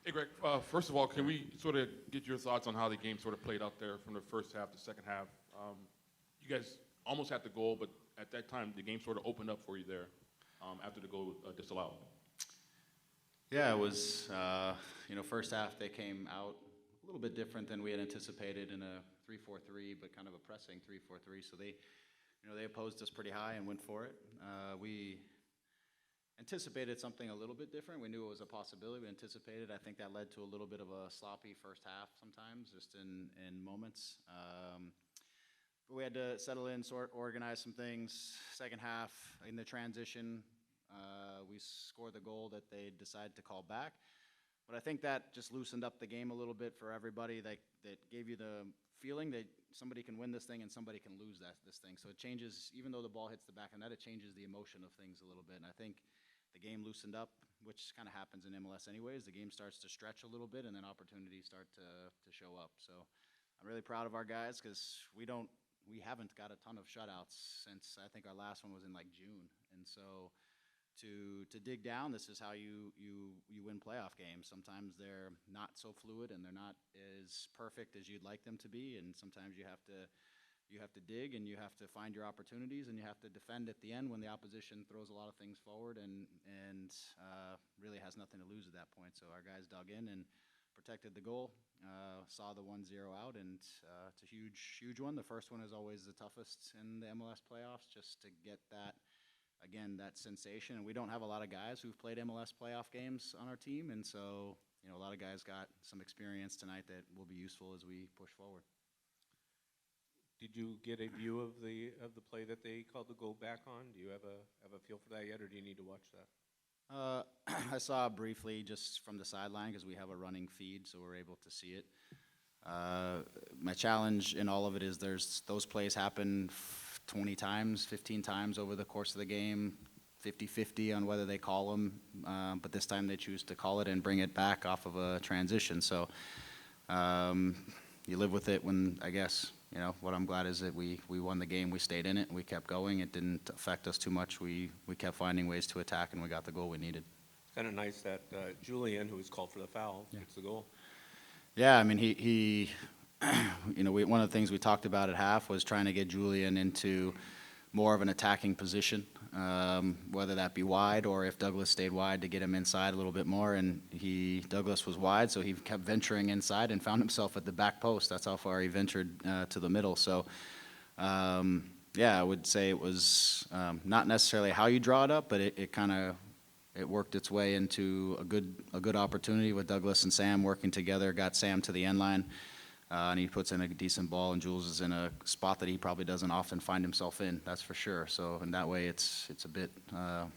Hey, Greg. First of all, can we sort of get your thoughts on how the game sort of played out there from the first half to second half? You guys almost had the goal, but at that time, the game sort of opened up for you there after the goal disallowed. Yeah, it was, first half they came out a little bit different than we had anticipated in a 3-4-3, but kind of a pressing 3-4-3. So they opposed us pretty high and went for it. We anticipated something a little bit different. We knew it was a possibility. We anticipated. I think that led to a little bit of a sloppy first half sometimes, just in moments. But we had to settle in, organize some things. Second half, in the transition, we scored the goal that they decided to call back. But I think that just loosened up the game a little bit for everybody. That gave you the feeling that somebody can win this thing and somebody can lose this thing. So it changes, even though the ball hits the back of the net, it changes the emotion of things a little bit. And I think the game loosened up, which kind of happens in MLS anyways. The game starts to stretch a little bit, and then opportunities start to show up. So I'm really proud of our guys because we haven't got a ton of shutouts since I think our last one was in like June. And so to dig down, this is how you win playoff games. Sometimes they're not so fluid and they're not as perfect as you'd like them to be, and sometimes you have to dig and you have to find your opportunities and you have to defend at the end when the opposition throws a lot of things forward and really has nothing to lose at that point. So our guys dug in and protected the goal, saw the 1-0 out, and it's a huge one. The first one is always the toughest in the MLS playoffs, just to get that sensation. And we don't have a lot of guys who've played MLS playoff games on our team, and so a lot of guys got some experience tonight that will be useful as we push forward. Did you get a view of the play that they called the goal back on? Do you have a feel for that yet, or do you need to watch that? I saw briefly just from the sideline because we have a running feed, so we're able to see it. My challenge in all of it is those plays happen 20 times, 15 times over the course of the game, 50-50 on whether they call them, but this time they choose to call it and bring it back off of a transition. So you live with it when, I guess, what I'm glad is that we won the game, we stayed in it, we kept going, it didn't affect us too much, we kept finding ways to attack, and we got the goal we needed. It's kind of nice that Julian, who was called for the foul, gets the goal. Yeah, I mean, he one of the things we talked about at half was trying to get Julian into more of an attacking position, whether that be wide or if Douglas stayed wide to get him inside a little bit more. And Douglas was wide, so he kept venturing inside and found himself at the back post. That's how far he ventured to the middle. So, I would say it was not necessarily how you draw it up, but it worked its way into a good opportunity with Douglas and Sam working together, got Sam to the end line. And he puts in a decent ball, and Jules is in a spot that he probably doesn't often find himself in, that's for sure. So in that way, it's a bit not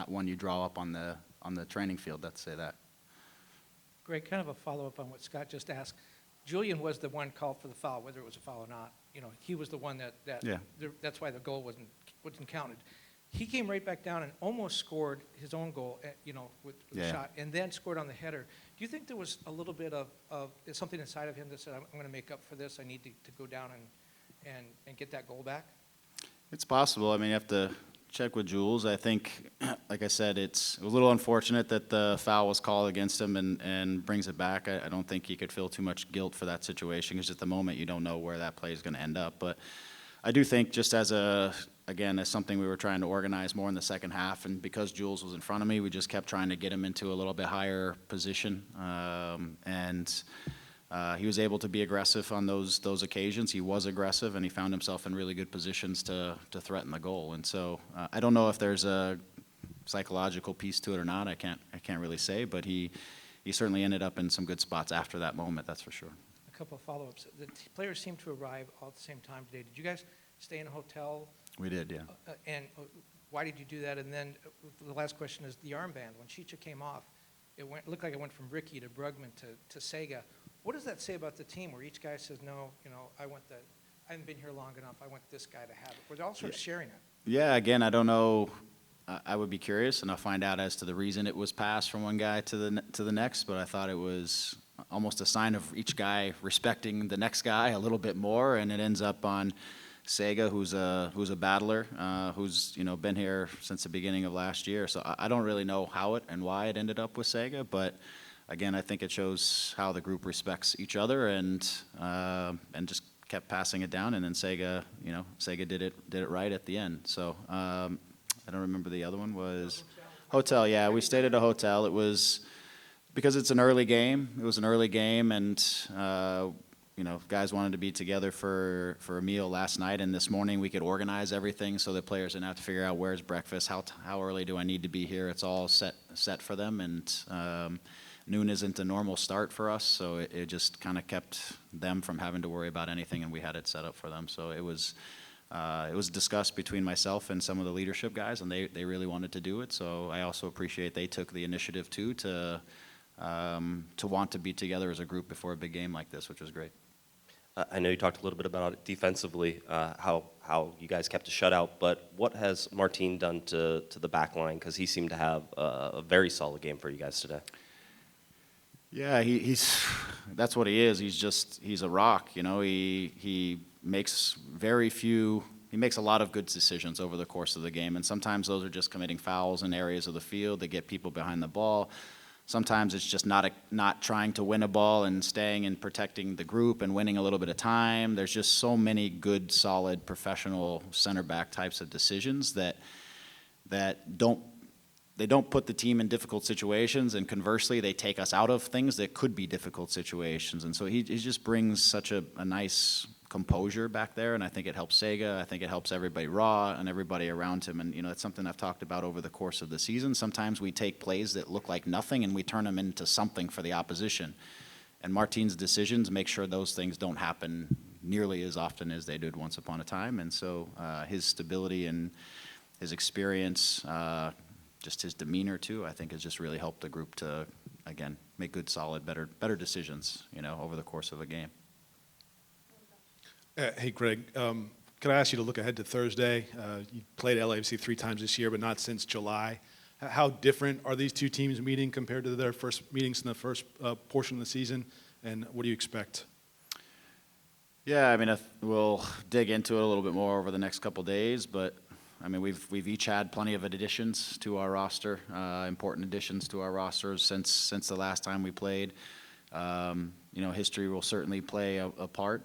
one you draw up on the training field, let's say that. Greg, kind of a follow-up on what Scott just asked. Julian was the one called for the foul, whether it was a foul or not. He was the one that's why the goal wasn't counted. He came right back down and almost scored his own goal, with the shot, and then scored on the header. Do you think there was a little bit of something inside of him that said, I'm going to make up for this, I need to go down and get that goal back? It's possible. I mean, you have to check with Jules. I think, like I said, it was a little unfortunate that the foul was called against him and brings it back. I don't think he could feel too much guilt for that situation because at the moment you don't know where that play is going to end up. But I do think just as something we were trying to organize more in the second half, and because Jules was in front of me, we just kept trying to get him into a little bit higher position, and he was able to be aggressive on those occasions. He was aggressive, and he found himself in really good positions to threaten the goal. And so I don't know if there's a psychological piece to it or not. I can't really say, but he certainly ended up in some good spots after that moment, that's for sure. A couple of follow-ups. The players seemed to arrive all at the same time today. Did you guys stay in a hotel? We did, yeah. And why did you do that? And then the last question is the armband. When Chicha came off, it looked like it went from Ricky to Brugman to Sega. What does that say about the team where each guy says, no, I haven't been here long enough, I want this guy to have it? Were they all sort of sharing it? Yeah, again, I don't know. I would be curious, and I'll find out as to the reason it was passed from one guy to the next, but I thought it was almost a sign of each guy respecting the next guy a little bit more, and it ends up on Sega, who's a battler, who's been here since the beginning of last year. So I don't really know how it and why it ended up with Sega, but again, I think it shows how the group respects each other and just kept passing it down. And then Sega did it right at the end. So I don't remember the other one was hotel. Yeah, we stayed at a hotel. It was because it's an early game. It was an early game, and guys wanted to be together for a meal last night, and this morning we could organize everything so that players didn't have to figure out where's breakfast, how early do I need to be here. It's all set for them, and noon isn't a normal start for us, so it just kind of kept them from having to worry about anything, and we had it set up for them. So it was discussed between myself and some of the leadership guys, and they really wanted to do it. So I also appreciate they took the initiative too to want to be together as a group before a big game like this, which was great. I know you talked a little bit about it defensively, how you guys kept a shutout, but what has Martine done to the back line? Because he seemed to have a very solid game for you guys today. Yeah, that's what he is. He's a rock, he makes he makes a lot of good decisions over the course of the game, and sometimes those are just committing fouls in areas of the field that get people behind the ball. Sometimes it's just not trying to win a ball and staying and protecting the group and winning a little bit of time. There's just so many good, solid, professional center back types of decisions that don't put the team in difficult situations, and conversely, they take us out of things that could be difficult situations. And so he just brings such a nice composure back there, and I think it helps Sega. I think it helps everybody raw and everybody around him. And it's something I've talked about over the course of the season. Sometimes we take plays that look like nothing and we turn them into something for the opposition. And Martine's decisions make sure those things don't happen nearly as often as they did once upon a time. And so his stability and his experience, just his demeanor too, I think has just really helped the group to, again, make good, solid, better decisions, over the course of a game. Hey, Greg, can I ask you to look ahead to Thursday? You played LAFC 3 times this year, but not since July. How different are these two teams meeting compared to their first meetings in the first portion of the season, and what do you expect? Yeah, I mean, we'll dig into it a little bit more over the next couple days, but I mean, we've each had plenty of additions to our roster, important additions to our rosters since the last time we played. History will certainly play a part,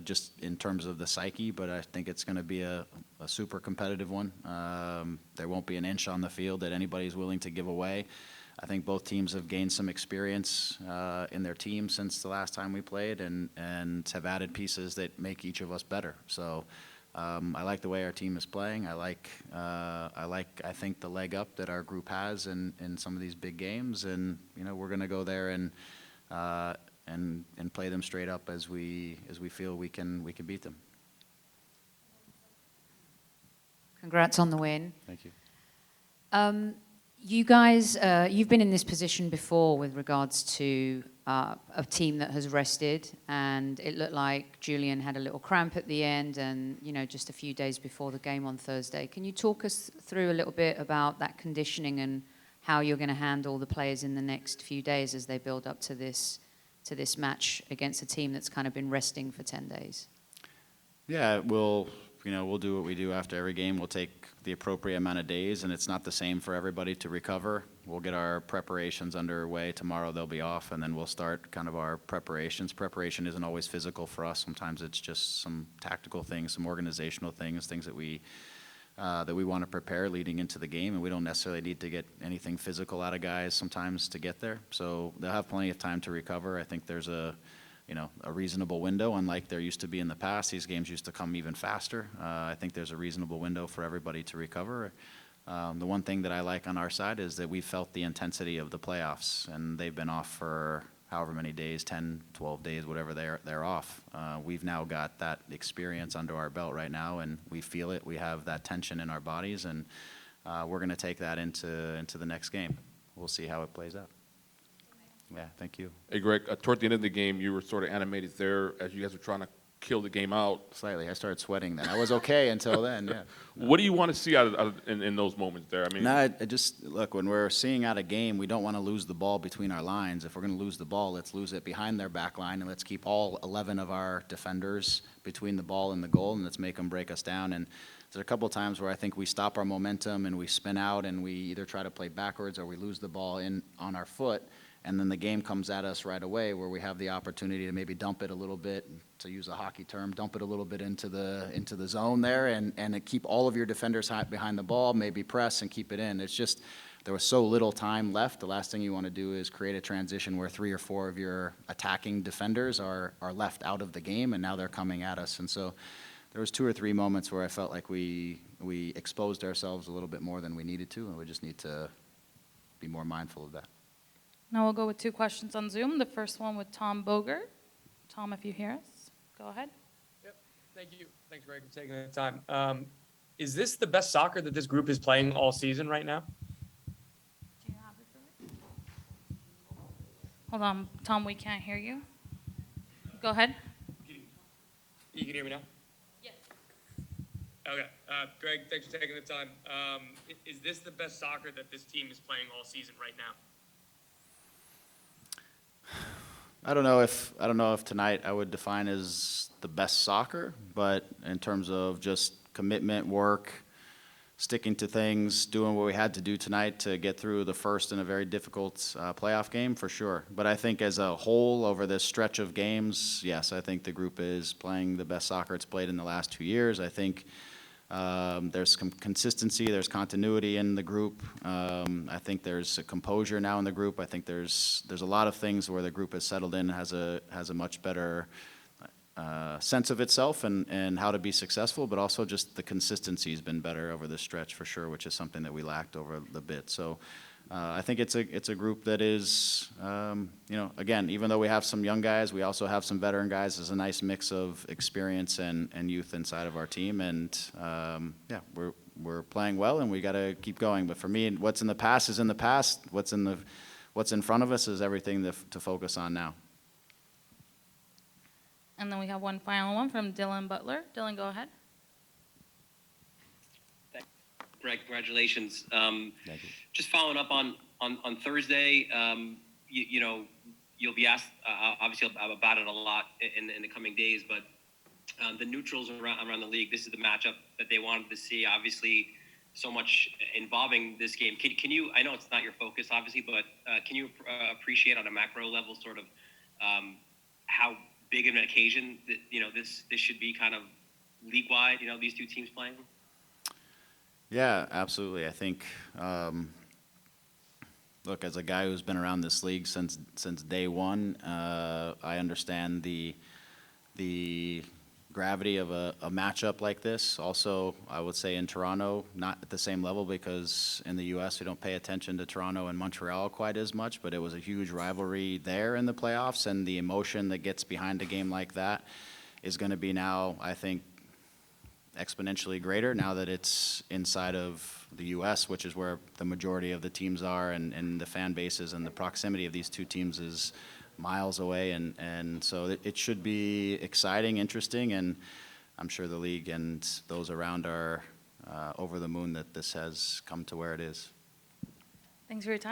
just in terms of the psyche, but I think it's going to be a super competitive one. There won't be an inch on the field that anybody's willing to give away. I think both teams have gained some experience in their team since the last time we played, and have added pieces that make each of us better. So I like the way our team is playing. I think the leg up that our group has in some of these big games, and we're going to go there and play them straight up as we feel we can beat them. Congrats on the win. Thank you. You guys, you've been in this position before with regards to a team that has rested, and it looked like Julian had a little cramp at the end, and just a few days before the game on Thursday. Can you talk us through a little bit about that conditioning and how you're going to handle the players in the next few days as they build up to this match against a team that's kind of been resting for 10 days? Yeah, we'll do what we do after every game. We'll take the appropriate amount of days, and it's not the same for everybody to recover. We'll get our preparations underway. Tomorrow they'll be off, and then we'll start kind of our preparations. Preparation isn't always physical for us. Sometimes it's just some tactical things, some organizational things that we want to prepare leading into the game, and we don't necessarily need to get anything physical out of guys sometimes to get there. So they'll have plenty of time to recover. I think there's a reasonable window, unlike there used to be in the past. These games used to come even faster. I think there's a reasonable window for everybody to recover. The one thing that I like on our side is that we felt the intensity of the playoffs, and they've been off for however many days, 10, 12 days, whatever they're off. We've now got that experience under our belt right now, and we feel it. We have that tension in our bodies, and we're going to take that into the next game. We'll see how it plays out. Yeah, thank you. Hey, Greg, toward the end of the game, you were sort of animated there as you guys were trying to kill the game out. Slightly. I started sweating then. I was okay until then, yeah. What do you want to see in those moments there? I mean, No, I just, look, when we're seeing out a game, we don't want to lose the ball between our lines. If we're going to lose the ball, let's lose it behind their back line, and let's keep all 11 of our defenders between the ball and the goal, and let's make them break us down. And there's a couple of times where I think we stop our momentum and we spin out, and we either try to play backwards or we lose the ball on our foot. and then the game comes at us right away where we have the opportunity to maybe dump it a little bit, to use a hockey term, dump it a little bit into the zone there and keep all of your defenders behind the ball, maybe press and keep it in. It's just, there was so little time left. The last thing you want to do is create a transition where 3 or 4 of your attacking defenders are left out of the game, and now they're coming at us. And so there was 2 or 3 moments where I felt like we exposed ourselves a little bit more than we needed to, and we just need to be more mindful of that. Now we'll go with 2 questions on Zoom. The first one with Tom Bogert. Tom, if you hear us, go ahead. Yep. Thank you. Thanks, Greg, for taking the time. Is this the best soccer that this group is playing all season right now? Do you have it for me? Hold on, Tom, we can't hear you. Go ahead. You can hear me now? Yes. Okay. Greg, thanks for taking the time. Is this the best soccer that this team is playing all season right now? I don't know if tonight I would define as the best soccer, but in terms of just commitment, work, sticking to things, doing what we had to do tonight to get through the first in a very difficult playoff game, for sure. But I think as a whole, over this stretch of games, yes, I think the group is playing the best soccer it's played in the last 2 years. I think there's some consistency, there's continuity in the group. I think there's a composure now in the group. I think there's a lot of things where the group has settled in, has a much better sense of itself and how to be successful, but also just the consistency has been better over this stretch for sure, which is something that we lacked over the bit. So I think it's a group that is, again, even though we have some young guys, we also have some veteran guys. There's a nice mix of experience and youth inside of our team, and we're playing well, and we got to keep going. But for me, what's in the past is in the past. What's in front of us is everything to focus on now. And then we have one final one from Dylan Butler. Dylan, go ahead. Greg, congratulations. Thank you. Just following up on Thursday, you'll be asked, obviously, about it a lot in the coming days, but the neutrals around the league, this is the matchup that they wanted to see. Obviously, so much involving this game. Can you, I know it's not your focus, obviously, but can you appreciate on a macro level sort of how big of an occasion that, this should be kind of league-wide, these 2 teams playing? Yeah, absolutely. I think, look, as a guy who's been around this league since day one, I understand the gravity of a matchup like this. Also, I would say in Toronto, not at the same level, because in the U.S. we don't pay attention to Toronto and Montreal quite as much, but it was a huge rivalry there in the playoffs, and the emotion that gets behind a game like that is going to be now, I think, exponentially greater now that it's inside of the U.S., which is where the majority of the teams are, and the fan bases and the proximity of these 2 teams is miles away, and so it should be exciting, interesting, and I'm sure the league and those around are over the moon that this has come to where it is. Thanks for your time.